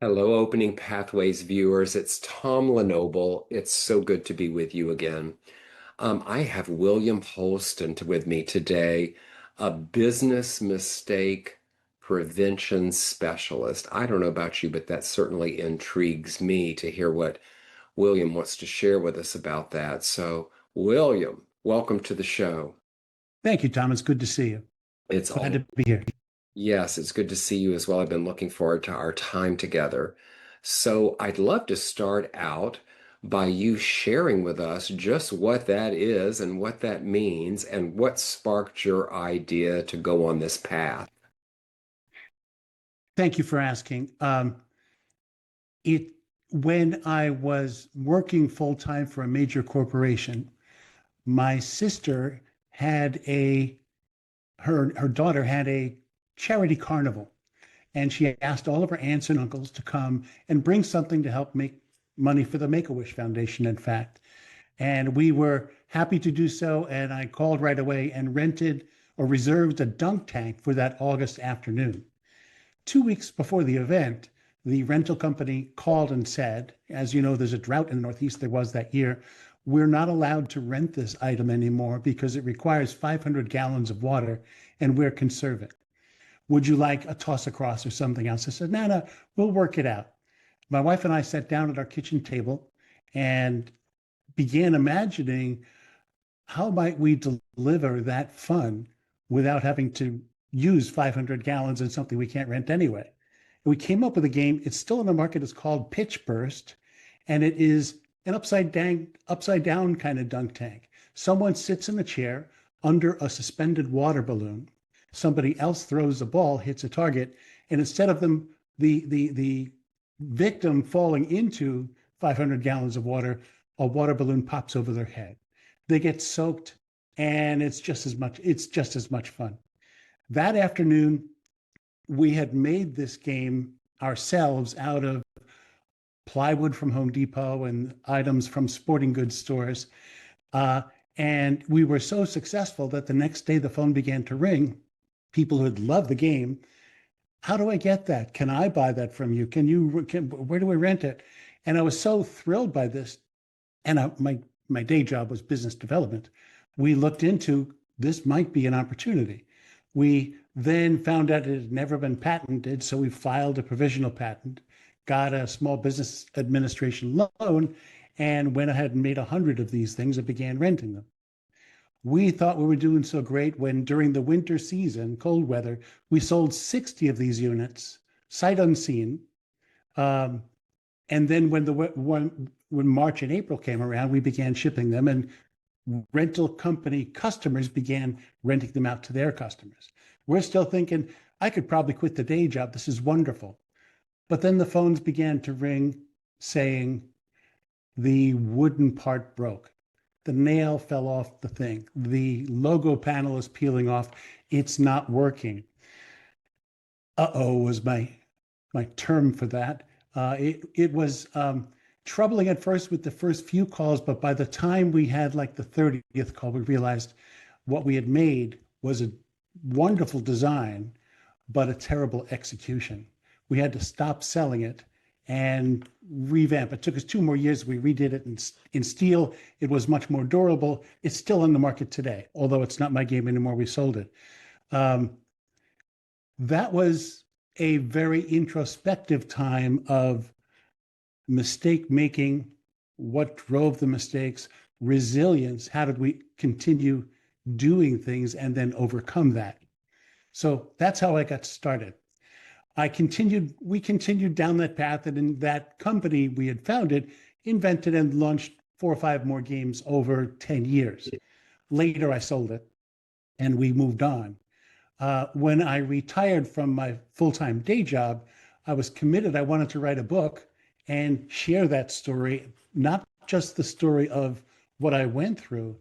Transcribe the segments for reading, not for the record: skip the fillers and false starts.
Hello, Opening Pathways viewers. It's Tom Lenoble. It's so good to be with you again. I have William Holston with me today, a business mistake prevention specialist. I don't know about you, but that certainly intrigues me to hear what William wants to share with us about that. So, William, welcome to the show. Thank you, Tom. It's good to see you. It's Glad all to be here. Yes, it's good to see you as well. I've been looking forward to our time together. So I'd love to start out by you sharing with us just what that is and what that means and what sparked your idea to go on this path. Thank you for asking. It When I was working full time for a major corporation, my sister had her daughter had a charity carnival, and she asked all of her aunts and uncles to come and bring something to help make money for the Make-A-Wish Foundation, in fact. And we were happy to do so. And I called right away and rented or reserved a dunk tank for that August afternoon. 2 weeks before the event, the rental company called and said, as you know, there's a drought in the Northeast, there was that year. We're not allowed to rent this item anymore because it requires 500 gallons of water and we're conserving. Would you like a toss across or something else? I said, no, no, we'll work it out. My wife and I sat down at our kitchen table and began imagining how might we deliver that fun without having to use 500 gallons in something we can't rent anyway. And we came up with a game. It's still in the market. It's called Pitch Burst, and it is an upside down kind of dunk tank. Someone sits in a chair under a suspended water balloon. Somebody else throws a ball, hits a target, and instead of the victim falling into 500 gallons of water, a water balloon pops over their head. They get soaked, and it's just as much fun. That afternoon, we had made this game ourselves out of plywood from Home Depot and items from sporting goods stores. And we were so successful that the next day the phone began to ring. People who had loved the game. How do I get that? Can I buy that from you? Where do we rent it? And I was so thrilled by this. And my day job was business development. We looked into this might be an opportunity. We then found out it had never been patented, so we filed a provisional patent, got a small business administration loan, and went ahead and made 100 of these things and began renting them. We thought we were doing so great when during the winter season, cold weather, we sold 60 of these units, sight unseen. Um, and then when March and April came around, we began shipping them, and rental company customers began renting them out to their customers. We're still thinking, I could probably quit the day job. This is wonderful. But then the phones began to ring saying the wooden part broke. The nail fell off the thing. The logo panel is peeling off. It's not working. Uh-oh was my term for that. It was troubling at first with the first few calls, but by the time we had like the 30th call, we realized what we had made was a wonderful design, but a terrible execution. We had to stop selling it and revamp. It took us 2 more years. We redid it in steel. It was much more durable. It's still on the market today, although it's not my game anymore. We sold it. That was a very introspective time of mistake making, what drove the mistakes, resilience, how did we continue doing things and then overcome that. So that's how I got started. We continued down that path, and in that company we had founded, invented and launched 4 or 5 more games over 10 years. Later, I sold it and we moved on. When I retired from my full-time day job, I was committed. I wanted to write a book and share that story, not just the story of what I went through,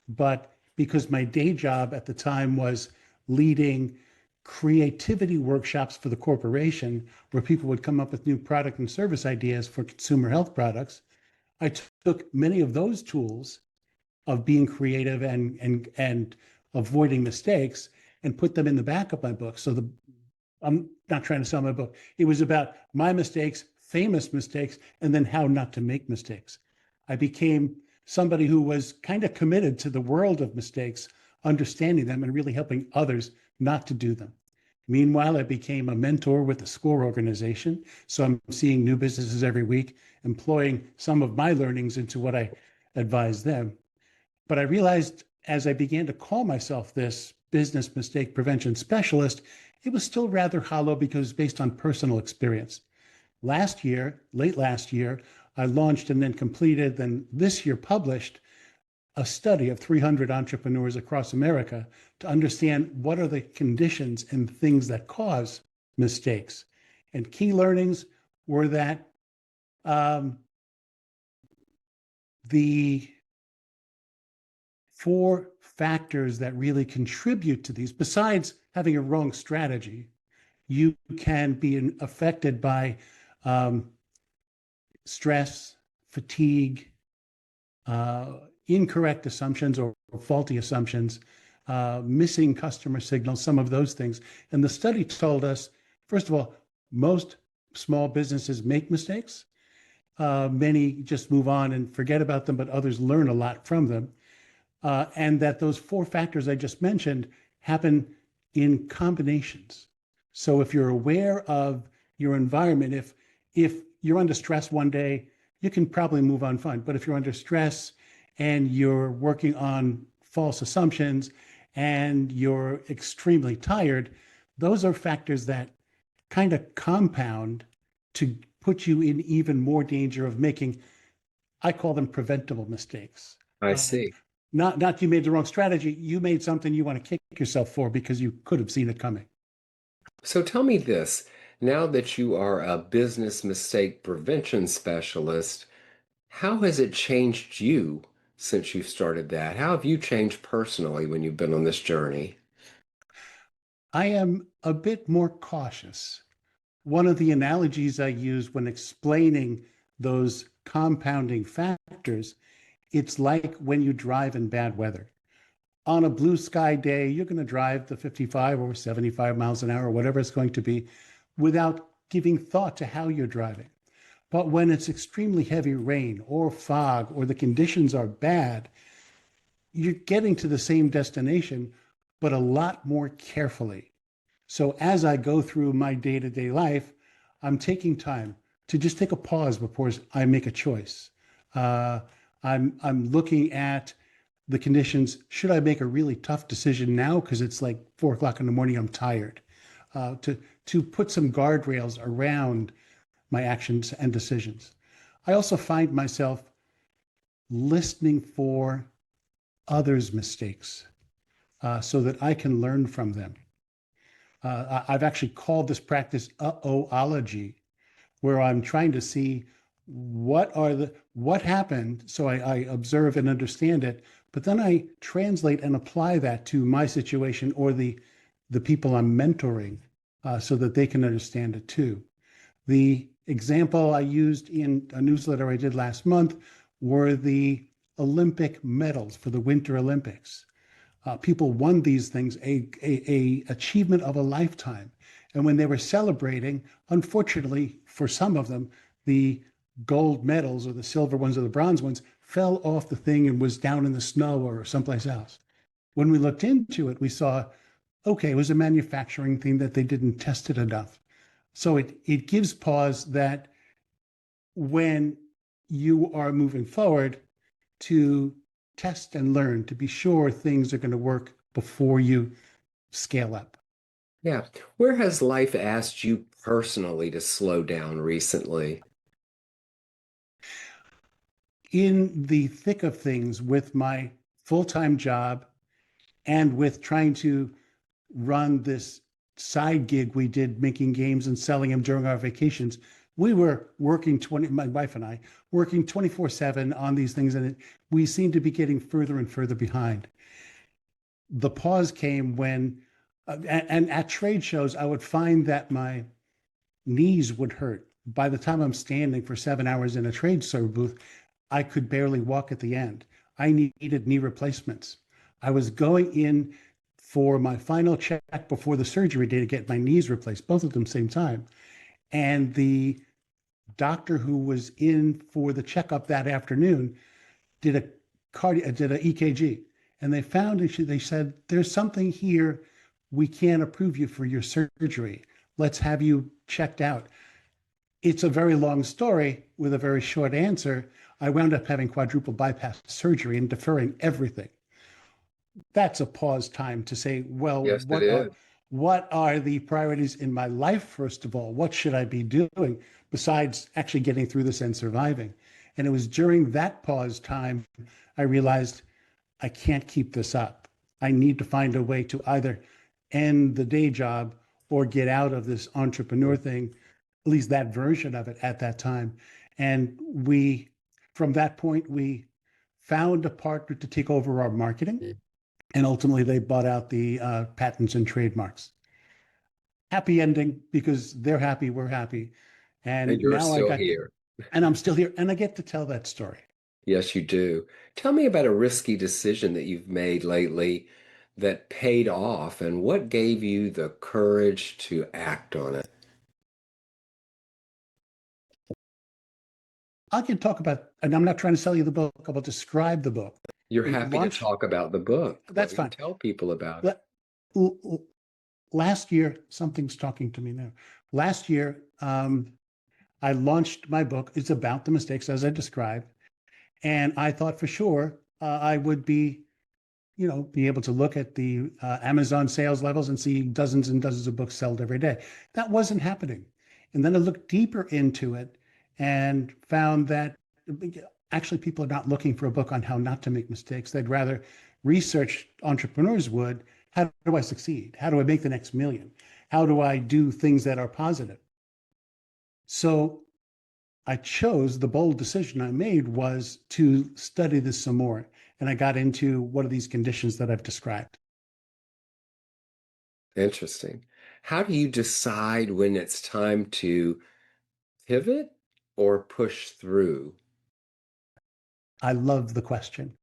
but because my day job at the time was leading creativity workshops for the corporation where people would come up with new product and service ideas for consumer health products. I took many of those tools of being creative and avoiding mistakes and put them in the back of my book. I'm not trying to sell my book. It was about my mistakes famous mistakes, and then how not to make mistakes. I became somebody who was kind of committed to the world of mistakes, understanding them and really helping others not to do them. Meanwhile, I became a mentor with the school organization. So I'm seeing new businesses every week, employing some of my learnings into what I advise them. But I realized as I began to call myself this business mistake prevention specialist, it was still rather hollow because it was based on personal experience. Late last year, I launched and then completed, then this year published a study of 300 entrepreneurs across America to understand what are the conditions and things that cause mistakes. And key learnings were that the 4 factors that really contribute to these, besides having a wrong strategy, you can be affected by stress, fatigue, incorrect assumptions or faulty assumptions, missing customer signals, some of those things. And the study told us, first of all, most small businesses make mistakes. Many just move on and forget about them, but others learn a lot from them. And that those 4 factors I just mentioned happen in combinations. So if you're aware of your environment, if you're under stress one day, you can probably move on fine. But if you're under stress and you're working on false assumptions and you're extremely tired, those are factors that kind of compound to put you in even more danger of making, I call them preventable mistakes. I see. Not you made the wrong strategy, you made something you want to kick yourself for because you could have seen it coming. So tell me this, now that you are a business mistake prevention specialist, how has it changed you since you started that? How have you changed personally when you've been on this journey? I am a bit more cautious. One of the analogies I use when explaining those compounding factors, it's like when you drive in bad weather. On a blue sky day, you're going to drive the 55 or 75 miles an hour, or whatever it's going to be, without giving thought to how you're driving. But when it's extremely heavy rain or fog or the conditions are bad, you're getting to the same destination, but a lot more carefully. So as I go through my day-to-day life, I'm taking time to just take a pause before I make a choice. I'm looking at the conditions. Should I make a really tough decision now because it's like 4 o'clock in the morning? I'm tired. To put some guardrails around my actions and decisions. I also find myself listening for others' mistakes so that I can learn from them. I've actually called this practice uh-ohology, where I'm trying to see what happened, so I observe and understand it, but then I translate and apply that to my situation or the people I'm mentoring so that they can understand it too. The example I used in a newsletter I did last month were the Olympic medals for the Winter Olympics. People won these things, a achievement of a lifetime. And when they were celebrating, unfortunately for some of them, the gold medals or the silver ones or the bronze ones fell off the thing and was down in the snow or someplace else. When we looked into it, we saw, okay, it was a manufacturing thing that they didn't test it enough. So it gives pause that when you are moving forward to test and learn to be sure things are going to work before you scale up. Yeah. Where has life asked you personally to slow down recently? In the thick of things with my full-time job and with trying to run this side gig we did making games and selling them during our vacations, we were working my wife and I working 24/7 on these things, and we seemed to be getting further and further behind. The pause came when, and at trade shows, I would find that my knees would hurt. By the time I'm standing for 7 hours in a trade show booth, I could barely walk at the end. I needed knee replacements. I was going in for my final check before the surgery day to get my knees replaced, both of them same time. And the doctor who was in for the checkup that afternoon did did a EKG, and they found they said there's something here. We can't approve you for your surgery. Let's have you checked out. It's a very long story with a very short answer. I wound up having quadruple bypass surgery and deferring everything. That's a pause time to say, well, Yes, it is. what are the priorities in my life? First of all, what should I be doing besides actually getting through this and surviving? And it was during that pause time I realized I can't keep this up. I need to find a way to either end the day job or get out of this entrepreneur thing, at least that version of it at that time. And from that point, we found a partner to take over our marketing. And ultimately, they bought out the patents and trademarks. Happy ending because they're happy, we're happy. And And you're now still here. and I'm still here and I get to tell that story. Yes, you do. Tell me about a risky decision that you've made lately that paid off, and what gave you the courage to act on it? I can talk about, and I'm not trying to sell you the book, I'll describe the book. You're It happy to launched, talk about the book. Let that's me fine. tell people about it. Let, Last year, something's talking to me now. Last year, I launched my book. It's about the mistakes as I described. And I thought for sure I would be able to look at the Amazon sales levels and see dozens and dozens of books sold every day. That wasn't happening. And then I looked deeper into it and found that actually people are not looking for a book on how not to make mistakes. They'd rather research entrepreneurs would. How do I succeed? How do I make the next million? How do I do things that are positive? So I chose the bold decision I made was to study this some more. And I got into what are these conditions that I've described. Interesting. How do you decide when it's time to pivot or push through? I love the question.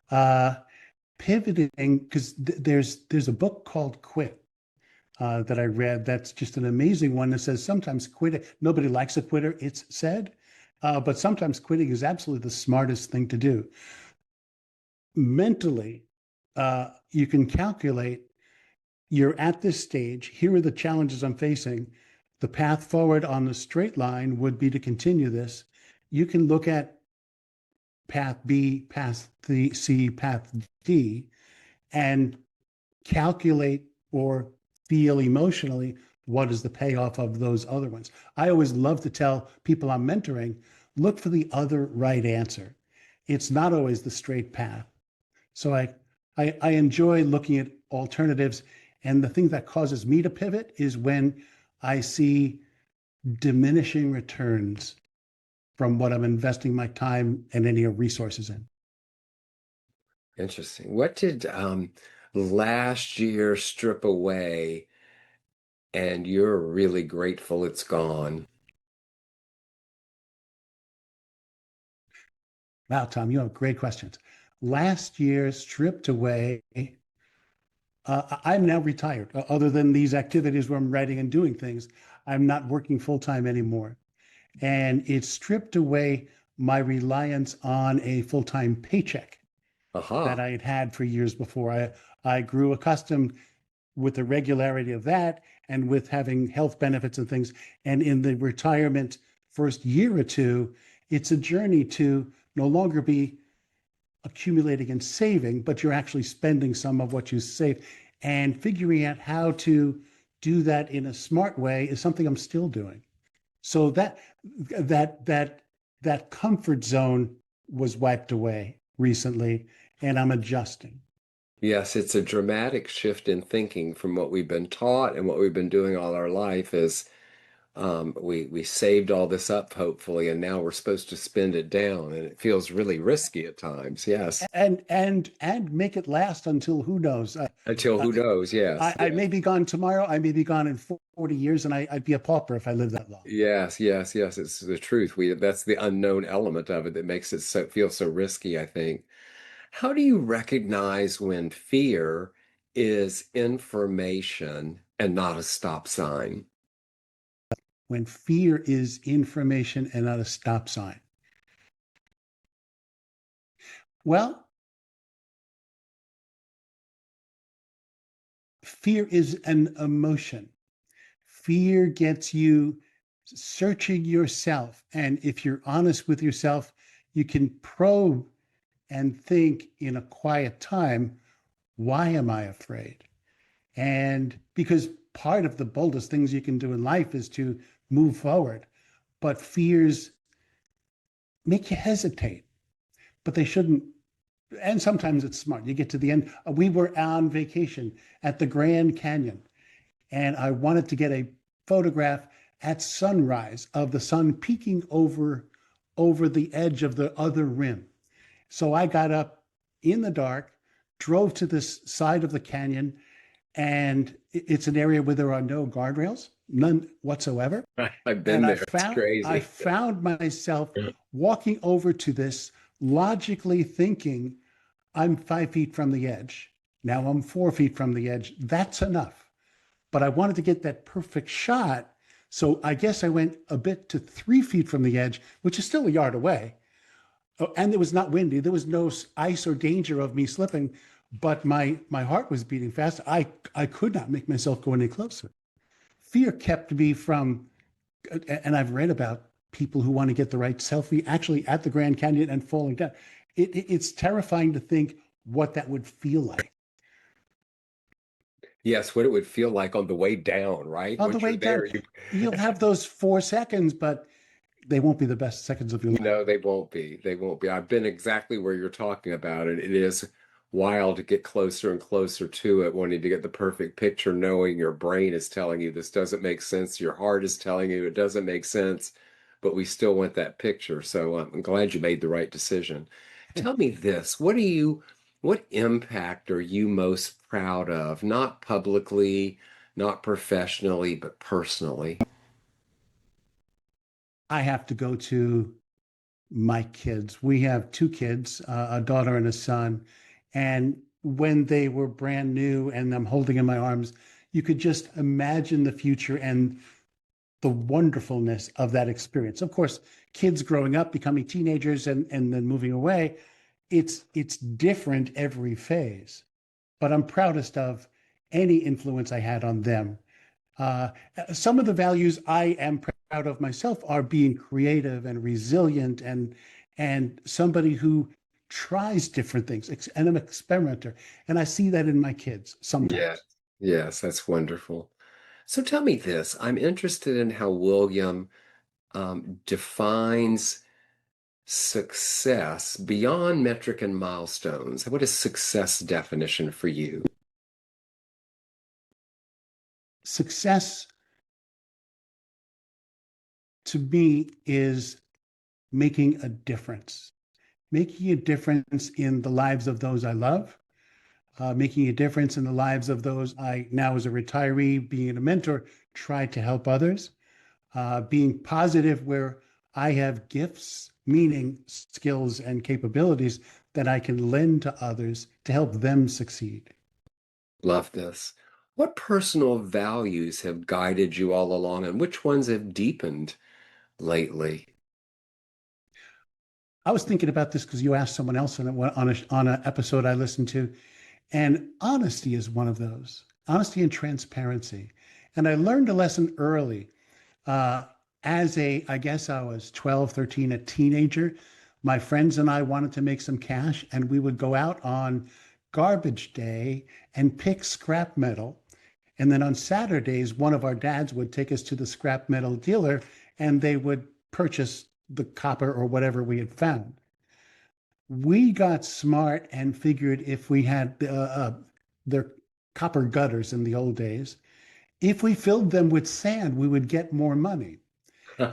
Uh, Pivoting, because there's a book called Quit that I read that's just an amazing one that says sometimes quitting, nobody likes a quitter, it's said, but sometimes quitting is absolutely the smartest thing to do. Mentally, you can calculate you're at this stage. Here are the challenges I'm facing. The path forward on the straight line would be to continue this. You can look at path B, path C, path D, and calculate or feel emotionally what is the payoff of those other ones. I always love to tell people I'm mentoring, look for the other right answer. It's not always the straight path. So I enjoy looking at alternatives. And the thing that causes me to pivot is when I see diminishing returns from what I'm investing my time and any resources in. Interesting. What did last year strip away and you're really grateful it's gone? Wow, Tom, you have great questions. Last year stripped away. I'm now retired. Other than these activities where I'm writing and doing things, I'm not working full time anymore. And it stripped away my reliance on a full time paycheck that Aha. I had had for years before. I grew accustomed with the regularity of that and with having health benefits and things. And in the retirement first year or two, it's a journey to no longer be accumulating and saving, but you're actually spending some of what you save. And figuring out how to do that in a smart way is something I'm still doing. So that comfort zone was wiped away recently, and I'm adjusting. Yes, it's a dramatic shift in thinking from what we've been taught and what we've been doing all our life is we saved all this up hopefully, and now we're supposed to spend it down, and it feels really risky at times. Yes. And make it last until who knows. Until Uh, who knows? Yes, I yes. may be gone tomorrow. I may be gone in 40 years, and I'd be a pauper if I lived that long. Yes, yes, yes. It's the truth. That's the unknown element of it that makes it feel so risky, I think. How do you recognize when fear is information and not a stop sign? when fear is information and not a stop sign? Well, fear is an emotion. Fear gets you searching yourself. And if you're honest with yourself, you can probe and think in a quiet time, why am I afraid? And because part of the boldest things you can do in life is to move forward, but fears make you hesitate, but they shouldn't. And sometimes it's smart. You get to the end. We were on vacation at the Grand Canyon, and I wanted to get a photograph at sunrise of the sun peeking over the edge of the other rim. So I got up in the dark, drove to this side of the canyon, and it's an area where there are no guardrails, none whatsoever. I've been And there. It's I crazy. found myself walking over to this, logically thinking, I'm 5 feet from the edge. Now I'm 4 feet from the edge. That's enough. But I wanted to get that perfect shot. So I guess I went a bit to 3 feet from the edge, which is still a yard away. Oh, and it was not windy. There was no ice or danger of me slipping, but my heart was beating fast. I could not make myself go any closer. Fear kept me from, and I've read about people who want to get the right selfie actually at the Grand Canyon and falling down. It's terrifying to think what that would feel like. Yes, what it would feel like on the way down, right? On the Once you're way down, there, you you'll have those 4 seconds, but they won't be the best seconds of your life. no, they won't be. They won't be. I've been exactly where you're talking about it. It is wild to get closer and closer to it, wanting to get the perfect picture, knowing your brain is telling you this doesn't make sense. Your heart is telling you it doesn't make sense, but we still want that picture. So I'm glad you made the right decision. Tell me this, what impact are you most proud of? Not publicly, not professionally, but personally. I have to go to my kids. We have two kids, a daughter and a son. And when they were brand new and I'm holding in my arms, you could just imagine the future and the wonderfulness of that experience. Of course, kids growing up, becoming teenagers and then moving away, it's different every phase. But I'm proudest of any influence I had on them. Uh, some of the values I am proud of myself are being creative and resilient and somebody who tries different things and an experimenter. And I see that in my kids Yeah. sometimes. Yes, that's wonderful. So tell me this. I'm interested in how William defines success beyond metric and milestones. What is success definition for you? Success to me is making a difference in the lives of those I love, making a difference in the lives of those I now, as a retiree, being a mentor, try to help others, being positive where I have gifts, meaning skills and capabilities that I can lend to others to help them succeed. Love this. What personal values have guided you all along, and which ones have deepened lately? I was thinking about this because you asked someone else on an episode I listened to, and honesty is one of those. Honesty and transparency. And I learned a lesson early. Uh, I guess I was 12, 13, a teenager. My friends and I wanted to make some cash, and we would go out on garbage day and pick scrap metal. And then on Saturdays, one of our dads would take us to the scrap metal dealer and they would purchase the copper or whatever we had found. We got smart and figured if we had their copper gutters in the old days, if we filled them with sand, we would get more money.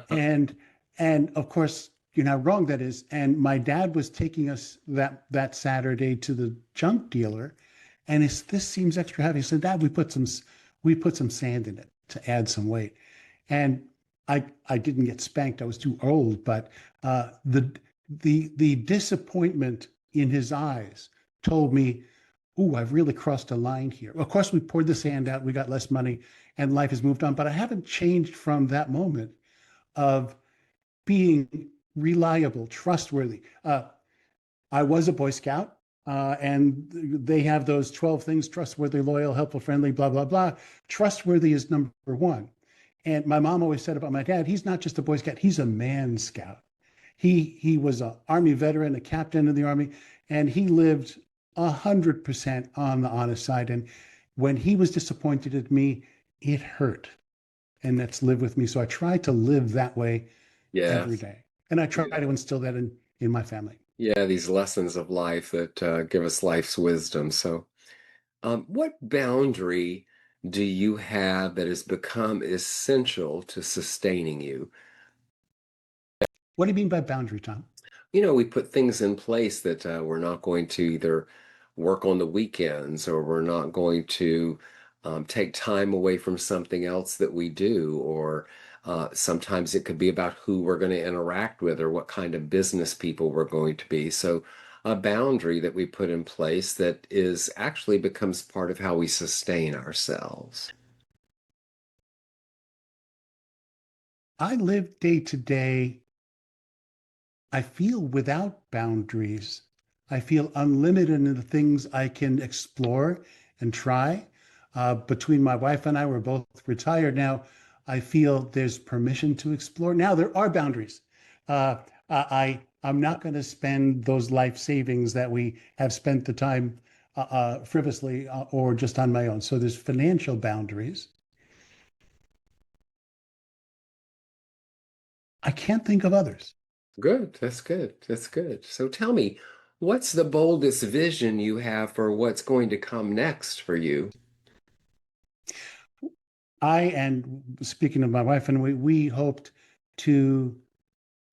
And of course, you know how wrong that is. And my dad was taking us that Saturday to the junk dealer, and this seems extra heavy. So Dad, we put some sand in it to add some weight. And I didn't get spanked. I was too old, but the disappointment in his eyes told me ooh, I've really crossed a line here. Of course, we poured the sand out, we got less money, and life has moved on. But I haven't changed from that moment of being reliable, trustworthy. I was a Boy Scout, and they have those 12 things: trustworthy, loyal, helpful, friendly, blah, blah, blah. Trustworthy is number one. And my mom always said about my dad, he's not just a Boy Scout, he's a man scout. He was an Army veteran, a captain in the Army, and he lived 100% on the honest side. And when he was disappointed at me, it hurt. And that's lived with me. So I try to live that way every Yes. day. And I try Yeah. to instill that in my family. Yeah, these lessons of life that give us life's wisdom. So, what boundary do you have that has become essential to sustaining you? What do you mean by boundary, Tom? We put things in place that we're not going to either work on the weekends or we're not going to take time away from something else that we do, or sometimes it could be about who we're going to interact with or what kind of business people we're going to be. So, a boundary that we put in place that is actually becomes part of how we sustain ourselves. I live day to day. I feel without boundaries. I feel unlimited in the things I can explore and try. Between my wife and I, we're both retired now. I feel there's permission to explore. Now there are boundaries. I'm not going to spend those life savings that we have spent the time frivolously or just on my own. So there's financial boundaries. I can't think of others. Good. That's good. That's good. So tell me, what's the boldest vision you have for what's going to come next for you? And speaking of my wife and we hoped to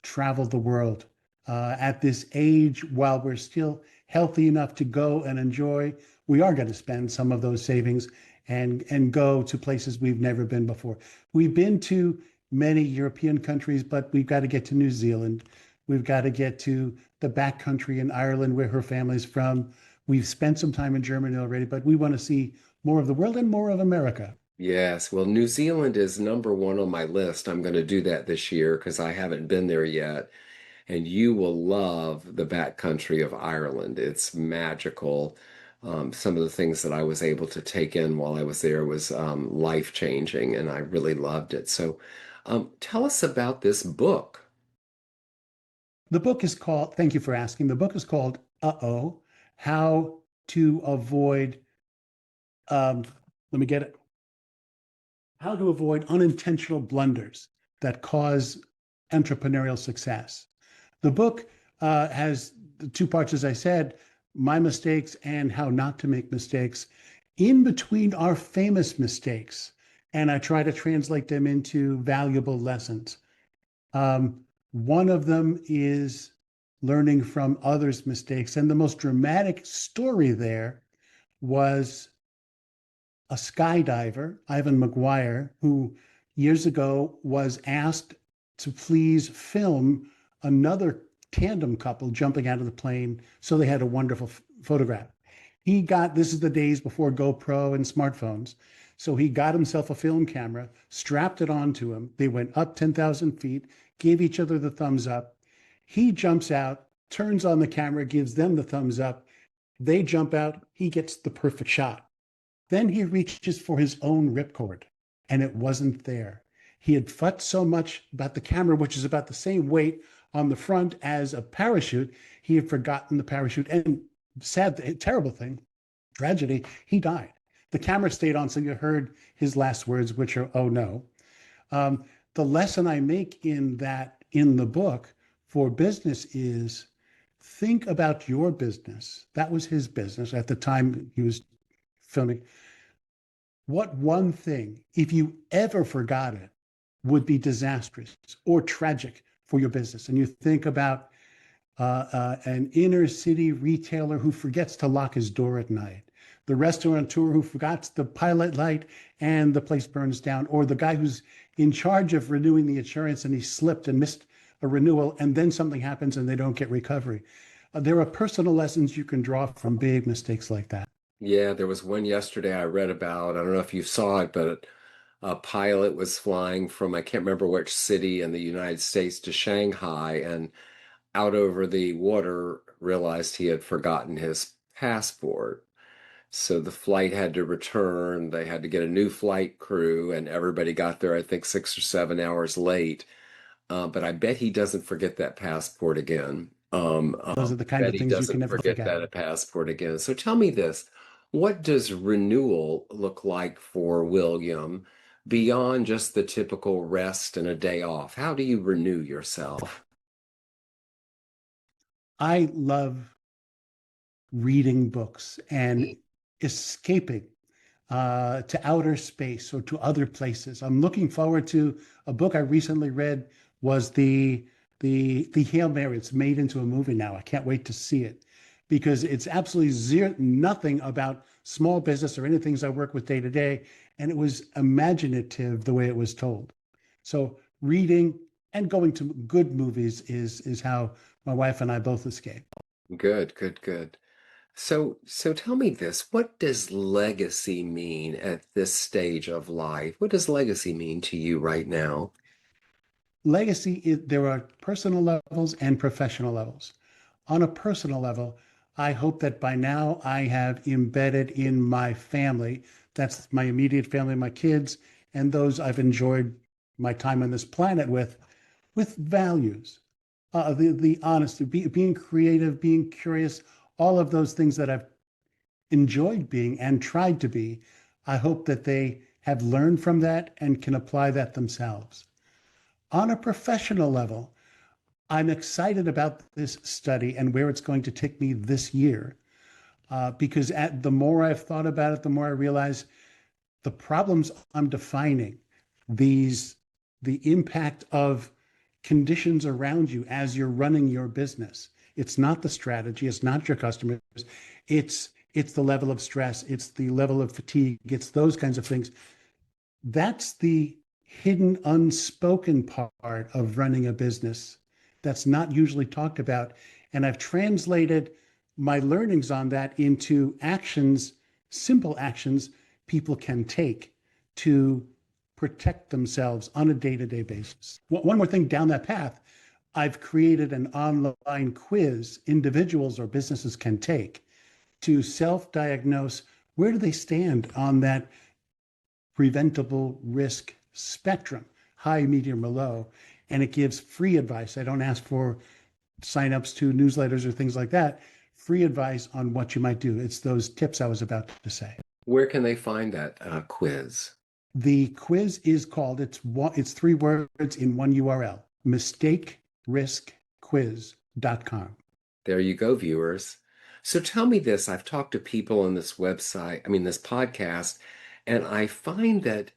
travel the world at this age while we're still healthy enough to go and enjoy. We are going to spend some of those savings and go to places we've never been before. We've been to many European countries, but we've got to get to New Zealand. We've got to get to the back country in Ireland where her family's from. We've spent some time in Germany already, but we want to see more of the world and more of America. Yes, well, New Zealand is number one on my list. I'm going to do that this year because I haven't been there yet. And you will love the back country of Ireland. It's magical. Some of the things that I was able to take in while I was there was life-changing, and I really loved it. So, tell us about this book. The book is called, thank you for asking. The book is called Uh-oh, How to Avoid, um, let me get it, How to Avoid Unintentional Blunders That Cause Entrepreneurial Success. The book has the two parts, as I said, my mistakes and how not to make mistakes. In between are famous mistakes, and I try to translate them into valuable lessons. One of them is learning from others' mistakes. And the most dramatic story there was a skydiver, Ivan McGuire, who years ago was asked to please film another tandem couple jumping out of the plane. So they had a wonderful photograph. This is the days before GoPro and smartphones. So he got himself a film camera, strapped it onto him. They went up 10,000 feet, gave each other the thumbs up. He jumps out, turns on the camera, gives them the thumbs up. They jump out. He gets the perfect shot. Then he reaches for his own ripcord, and it wasn't there. He had futzed so much about the camera, which is about the same weight on the front as a parachute. He had forgotten the parachute. And sad, terrible thing, tragedy, he died. The camera stayed on, so you heard his last words, which are, "Oh no." The lesson I make in the book for business is think about your business. That was his business at the time he was filming. What one thing, if you ever forgot it, would be disastrous or tragic for your business? And you think about an inner city retailer who forgets to lock his door at night, the restaurateur who forgot the pilot light and the place burns down, or the guy who's in charge of renewing the insurance and he slipped and missed a renewal, and then something happens and they don't get recovery. There are personal lessons you can draw from big mistakes like that. Yeah, there was one yesterday I read about. I don't know if you saw it, but a pilot was flying from, I can't remember which city in the United States to Shanghai, and out over the water realized he had forgotten his passport. So the flight had to return. They had to get a new flight crew, and everybody got there, I think, 6 or 7 hours late. But I bet he doesn't forget that passport again. Those are the kind Bet of he things you can doesn't never forget forget. that passport again. So tell me this, what does renewal look like for William beyond just the typical rest and a day off? How do you renew yourself? I love reading books and escaping to outer space or to other places. I'm looking forward to a book I recently read was the Hail Mary. It's made into a movie now. I can't wait to see it because it's absolutely zero nothing about small business or anything I work with day to day, and it was imaginative the way it was told. So reading and going to good movies is how my wife and I both escape. Good, good, good. So tell me this, what does legacy mean at this stage of life? What does legacy mean to you right now? Legacy is, there are personal levels and professional levels. On a personal level, I hope that by now I have embedded in my family, that's my immediate family, my kids, and those I've enjoyed my time on this planet with values, the honesty, being creative, being curious, all of those things that I've enjoyed being and tried to be. I hope that they have learned from that and can apply that themselves. On a professional level, I'm excited about this study and where it's going to take me this year. Because the more I've thought about it, the more I realize the problems I'm defining, these the impact of conditions around you as you're running your business. It's not the strategy, it's not your customers, it's the level of stress, it's the level of fatigue, it's those kinds of things. That's the hidden, unspoken part of running a business that's not usually talked about. And I've translated my learnings on that into actions, simple actions people can take to protect themselves on a day to day basis. One more thing down that path, I've created an online quiz individuals or businesses can take to self diagnose where do they stand on that preventable risk spectrum, high, medium, or low. And it gives free advice. I don't ask for signups to newsletters or things like that. Free advice on what you might do. It's those tips I was about to say. Where can they find that quiz? The quiz is called, it's three words in one URL, mistakeriskquiz.com. There you go, viewers. So tell me this, I've talked to people on this website, I mean, this podcast, and I find that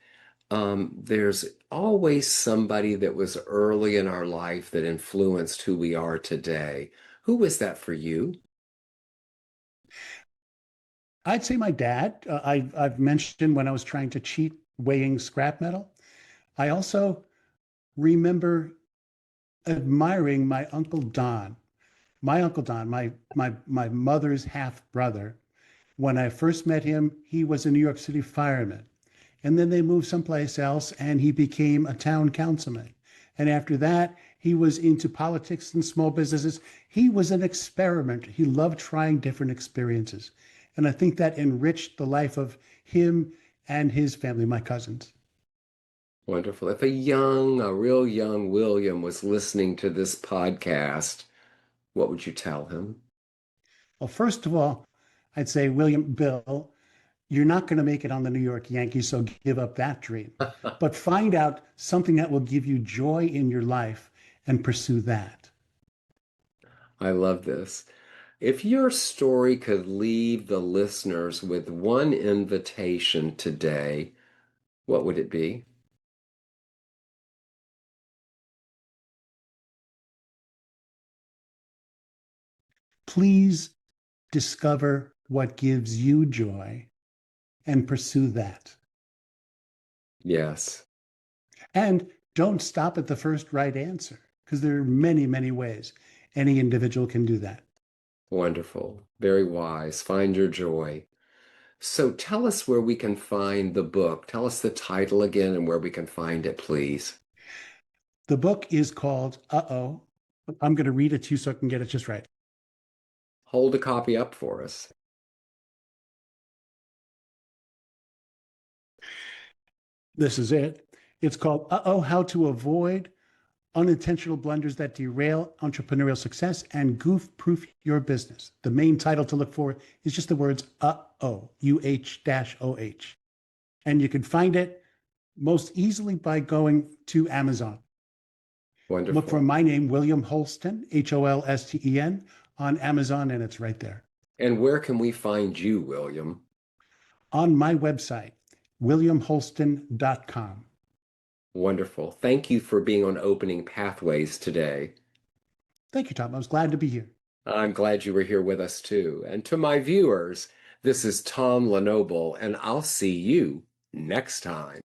there's always somebody that was early in our life that influenced who we are today. Who was that for you? I'd say my dad. I've mentioned when I was trying to cheat weighing scrap metal. I also remember admiring my Uncle Don. My Uncle Don, my mother's half brother. When I first met him, he was a New York City fireman. And then they moved someplace else and he became a town councilman. And after that, he was into politics and small businesses. He was an experimenter. He loved trying different experiences. And I think that enriched the life of him and his family, my cousins. Wonderful. If a real young William was listening to this podcast, what would you tell him? Well, first of all, I'd say, William, Bill, you're not going to make it on the New York Yankees, so give up that dream. But find out something that will give you joy in your life and pursue that. I love this. If your story could leave the listeners with one invitation today, what would it be? Please discover what gives you joy and pursue that. Yes, And don't stop at the first right answer because there are many, many ways any individual can do that. wonderful. Very wise. Find your joy. So tell us where we can find the book. Tell us the title again and where we can find it, please. The book is called Uh-oh. I'm going to read it to you so I can get it just right. Hold a copy up for us. This is it. It's called Uh-oh, How to Avoid Unintentional Blunders That Derail Entrepreneurial Success and Goof-Proof Your Business. The main title to look for is just the words Uh-oh, UH-OH. And you can find it most easily by going to Amazon. Look for Wonderful. my name, William Holston, Holsten, on Amazon, and it's right there. And where can we find you, William? On my website, williamholston.com. Wonderful. Thank you for being on Opening Pathways today. Thank you, Tom. I was glad to be here. I'm glad you were here with us too. And to my viewers, this is Tom Lenoble, and I'll see you next time.